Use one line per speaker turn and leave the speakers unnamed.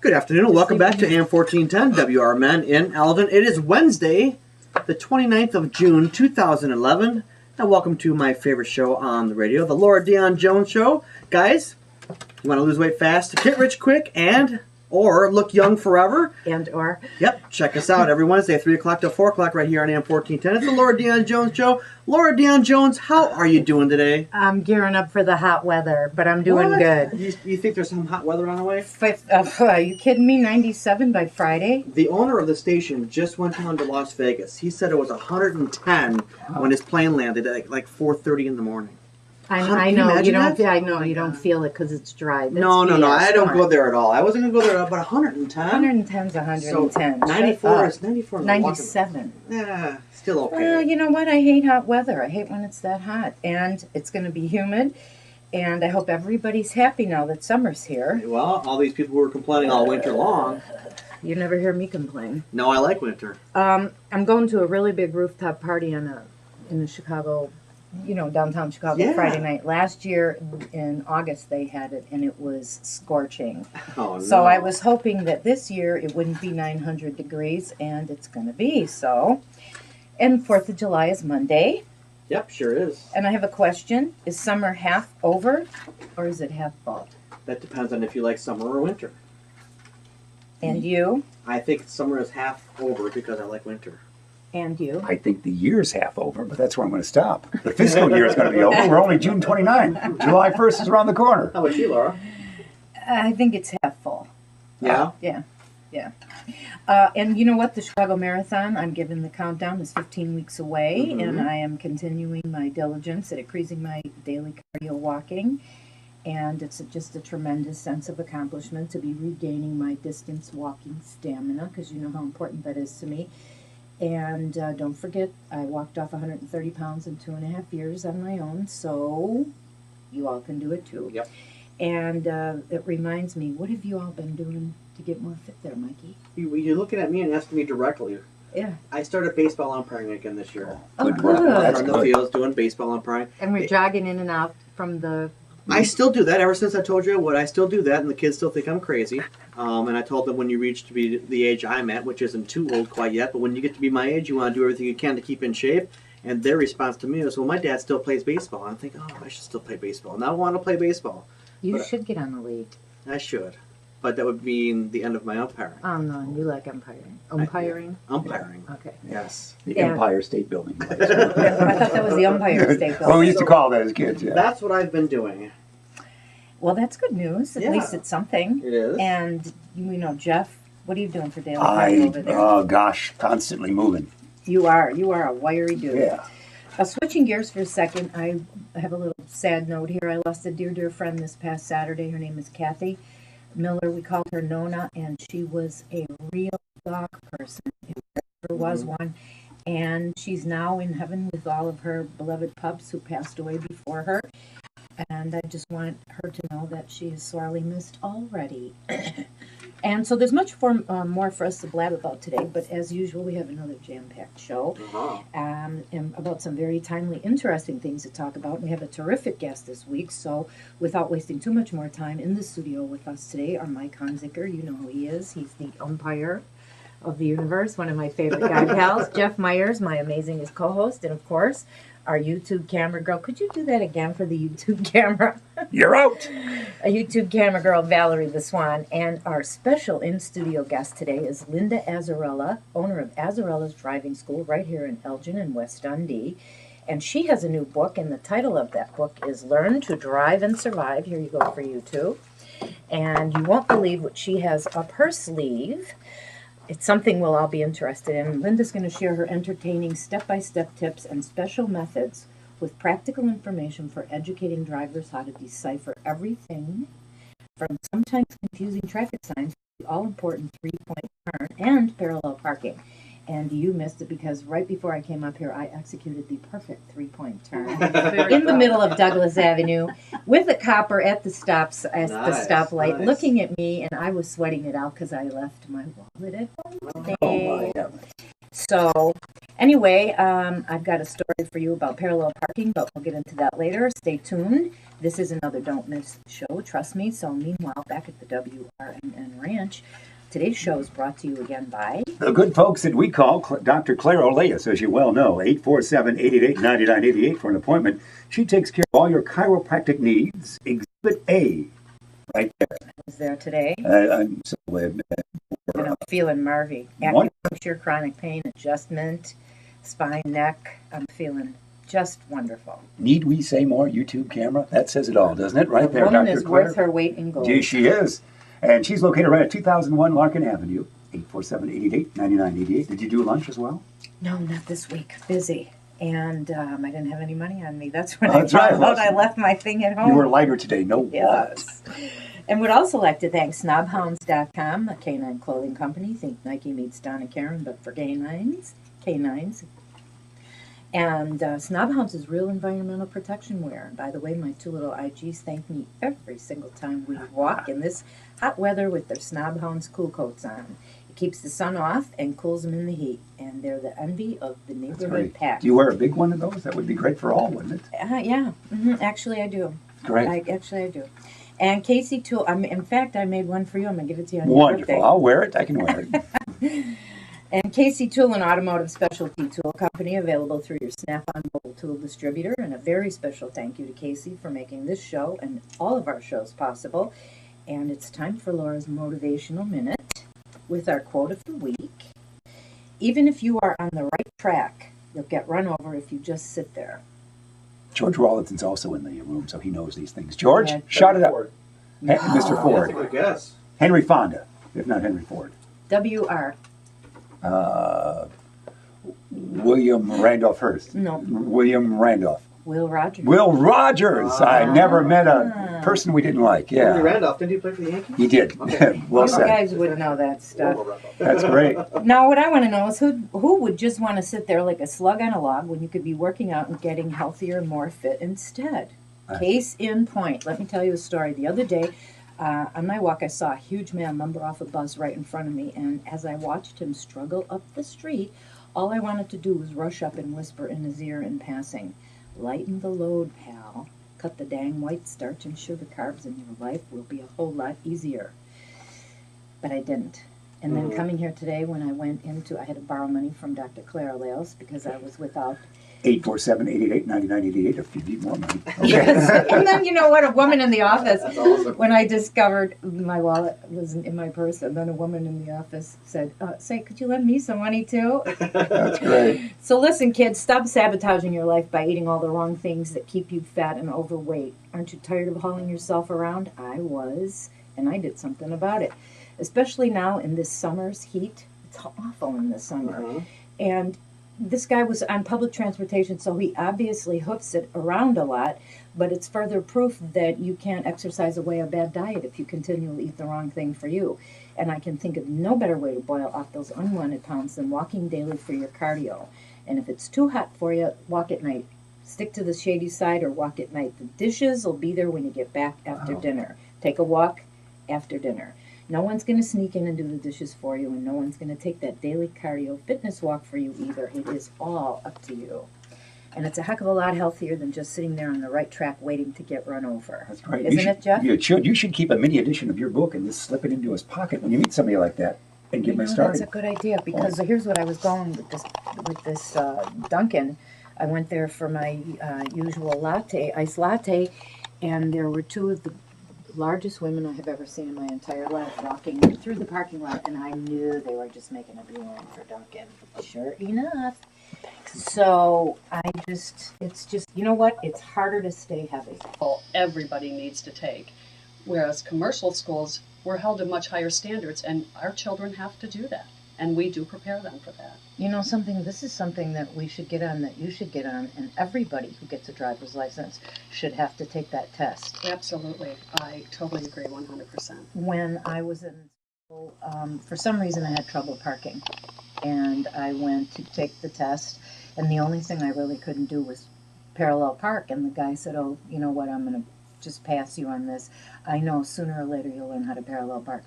Good afternoon and welcome back to AM 1410 WRMN in Eldon. It is Wednesday, the 29th of June, 2011. And welcome to my favorite show on the radio, the Laura Dion-Jones Show. Guys, you want to lose weight fast, get rich quick, or look young forever? Yep, check us out every Wednesday, 3 o'clock to 4 o'clock right here on AM 1410. It's the Laura Dion-Jones Show. Laura Dion-Jones, how are you doing today?
I'm gearing up for the hot weather, but I'm doing good.
You think there's some hot weather on the way?
Are you kidding me? 97 by Friday?
The owner of the station just went down to Las Vegas. He said it was 110 when his plane landed at like 4:30 in the morning.
I know you don't feel it because it's dry.
No, I don't go there at all. I wasn't gonna go there, but 110.
110 is 110.
So 94 is 94.
97.
Yeah, still okay.
Well, you know what? I hate hot weather. I hate when it's that hot, and it's going to be humid. And I hope everybody's happy now that summer's here.
Well, all these people who were complaining all winter long.
You never hear me complain.
No, I like winter.
I'm going to a really big rooftop party in the Chicago. Downtown Chicago, Friday night. Last year in August they had it, and it was scorching.
Oh, no.
So I was hoping that this year it wouldn't be 900 degrees, and it's going to be so. And 4th of July is Monday.
Yep, sure is.
And I have a question. Is summer half over, or is it half full?
That depends on if you like summer or winter.
And you?
I think summer is half over because I like winter.
And you?
I think the year's half over, but that's where I'm going to stop. The fiscal year is going to be over. We're only June 29. July 1st is around the corner.
How about you, Laura?
I think it's half full.
Yeah?
Yeah. And you know what? The Chicago Marathon, I'm giving the countdown, is 15 weeks away, and I am continuing my diligence at increasing my daily cardio walking. And it's just a tremendous sense of accomplishment to be regaining my distance walking stamina, because you know how important that is to me. And don't forget, I walked off 130 pounds in 2.5 years on my own, so you all can do it too.
Yep.
And it reminds me, what have you all been doing to get more fit there, Mikey?
You're looking at me and asking me directly.
Yeah.
I started baseball umpiring again this year.
Oh,
Good work.
good.
That's
on the
good.
fields doing baseball umpiring.
And we're jogging in and out from the...
I still do that. Ever since I told you what, I still do that, and the kids still think I'm crazy. And I told them when you reach to be the age I'm at, which isn't too old quite yet, but when you get to be my age, you want to do everything you can to keep in shape. And their response to me was, well, my dad still plays baseball. I'm thinking, I should still play baseball. Now I want to play baseball.
You should get on the league.
I should. But that would mean the end of my umpiring.
Oh, no, you like umpiring. Umpiring?
Umpiring.
Okay.
Yes.
The Empire State Building.
I thought that was the Umpire State Building.
Well, we used to call that as kids, yeah.
That's what I've been doing.
Well, that's good news. At least it's something.
It is.
And, Jeff, what are you doing for daily cardio over there?
Constantly moving.
You are a wiry dude.
Yeah.
Switching gears for a second, I have a little sad note here. I lost a dear friend this past Saturday. Her name is Kathy Miller. We called her Nona, and she was a real dog person, if there ever was one. And she's now in heaven with all of her beloved pups who passed away before her. And I just want her to know that she is sorely missed already. And so there's much more for us to blab about today, but as usual, we have another jam-packed show and about some very timely, interesting things to talk about. We have a terrific guest this week, so without wasting too much more time, in the studio with us today are Mike Honziker. You know who he is. He's the umpire of the universe, one of my favorite guy pals. Jeff Myers, my amazing co-host, and of course, our YouTube camera girl. Could you do that again for the YouTube camera?
You're out!
A YouTube camera girl, Valerie the Swan. And our special in-studio guest today is Linda Azzarella, owner of Azzarella's Driving School right here in Elgin and West Dundee. And she has a new book, and the title of that book is Learn to Drive and Survive. Here you go for you too. And you won't believe what she has up her sleeve. It's something we'll all be interested in. Linda's going to share her entertaining step-by-step tips and special methods with practical information for educating drivers how to decipher everything from sometimes confusing traffic signs to the all-important three-point turn and parallel parking. And you missed it because right before I came up here, I executed the perfect three-point turn in the middle of Douglas Avenue with a copper at the stoplight, looking at me, and I was sweating it out because I left my wallet at home today. So, anyway, I've got a story for you about parallel parking, but we'll get into that later. Stay tuned. This is another Don't Miss show, trust me. So, meanwhile, back at the WRNN range. Ranch. Today's show is brought to you again by
The good folks that we call Dr. Claire Oleas, as you well know, 847-888-9988 for an appointment. She takes care of all your chiropractic needs. Exhibit A, right there.
I was there today,
I'm so glad.
and I'm feeling marvy. Acupuncture, chronic pain, adjustment, spine, neck. I'm feeling just wonderful.
Need we say more? YouTube camera? That says it all, doesn't it? Right
The
there,
woman
Dr.
is
Claire.
worth her weight in gold.
Gee, she is. And she's located right at 2001 Larkin Avenue, 847-888-9988. Did you do lunch as well?
No, not this week. Busy. And I didn't have any money on me. That's when
That's
I
right.
found out I left my thing at home.
You were lighter today, no what?
Yes. And would also like to thank snobhounds.com, a canine clothing company. Think Nike meets Donna Karen, but for canines. And Snobhounds is real environmental protection wear. And by the way, my two little IGs thank me every single time we walk in this hot weather with their Snobhounds cool coats on. It keeps the sun off and cools them in the heat. And they're the envy of the neighborhood pack.
Do you wear a big one of those? That would be great for all, wouldn't it?
Yeah. Actually, I do.
Great.
I do. And Casey Tool, in fact, I made one for you. I'm going to give it to you on your
Wonderful.
birthday.
I'll wear it. I can wear it.
And Casey Tool, an automotive specialty tool company available through your Snap-on mobile tool distributor. And a very special thank you to Casey for making this show and all of our shows possible. And it's time for Laura's Motivational Minute with our quote of the week. Even if you are on the right track, you'll get run over if you just sit there.
George Rawlinson's also in the room, so he knows these things. George, shout it out. Mr. Ford.
That's a good guess.
Henry Fonda, if not Henry Ford.
W.R.
William Randolph Hearst.
No.
William Randolph.
Will Rogers.
Will Rogers. I never met a person we didn't like. Yeah.
Henry Randolph, didn't he play for the Yankees?
He did.
Okay.
Well
You
said.
guys would know that stuff.
That's great.
Now, what I want to know is who would just want to sit there like a slug on a log when you could be working out and getting healthier and more fit instead? Case in point. Let me tell you a story. The other day, on my walk, I saw a huge man lumber off a bus right in front of me, and as I watched him struggle up the street, all I wanted to do was rush up and whisper in his ear in passing, "Lighten the load, pal. Cut the dang white starch and sugar carbs, and your life will be a whole lot easier." But I didn't. And then coming here today, when I went into, I had to borrow money from Dr. Claire Leos because I was without.
847-888-9988 if you need more money.
Yes. And then, you know what, a woman in the office,
That's awesome.
when I discovered my wallet was in my purse, and then a woman in the office said, say, could you lend me some money too?
That's great.
So listen, kids, stop sabotaging your life by eating all the wrong things that keep you fat and overweight. Aren't you tired of hauling yourself around? I was, and I did something about it. Especially now in this summer's heat. It's awful in the summer. And this guy was on public transportation, so he obviously hoofs it around a lot, but it's further proof that you can't exercise away a bad diet if you continually eat the wrong thing for you. And I can think of no better way to boil off those unwanted pounds than walking daily for your cardio. And if it's too hot for you, walk at night. Stick to the shady side or walk at night. The dishes will be there when you get back after dinner. Take a walk after dinner. No one's going to sneak in and do the dishes for you, and no one's going to take that daily cardio fitness walk for you either. It is all up to you. And it's a heck of a lot healthier than just sitting there on the right track waiting to get run over.
That's great.
Isn't it, Jeff?
You should keep a mini edition of your book and just slip it into his pocket when you meet somebody like that and get me started.
That's a good idea, because here's what I was going with this Dunkin'. I went there for my usual latte, iced latte, and there were two of the largest women I have ever seen in my entire life walking through the parking lot, and I knew they were just making a beeline for Dunkin'. Sure enough. So it's just, you know what? It's harder to stay heavy.
Everybody needs to take. Whereas commercial schools, we're held to much higher standards, and our children have to do that. And we do prepare them for that.
You know something, this is something that we should get on, that you should get on, and everybody who gets a driver's license should have to take that test.
Absolutely. I totally agree 100%.
When I was in school, for some reason I had trouble parking, and I went to take the test, and the only thing I really couldn't do was parallel park, and the guy said, oh, you know what, I'm going to just pass you on this. I know sooner or later you'll learn how to parallel park.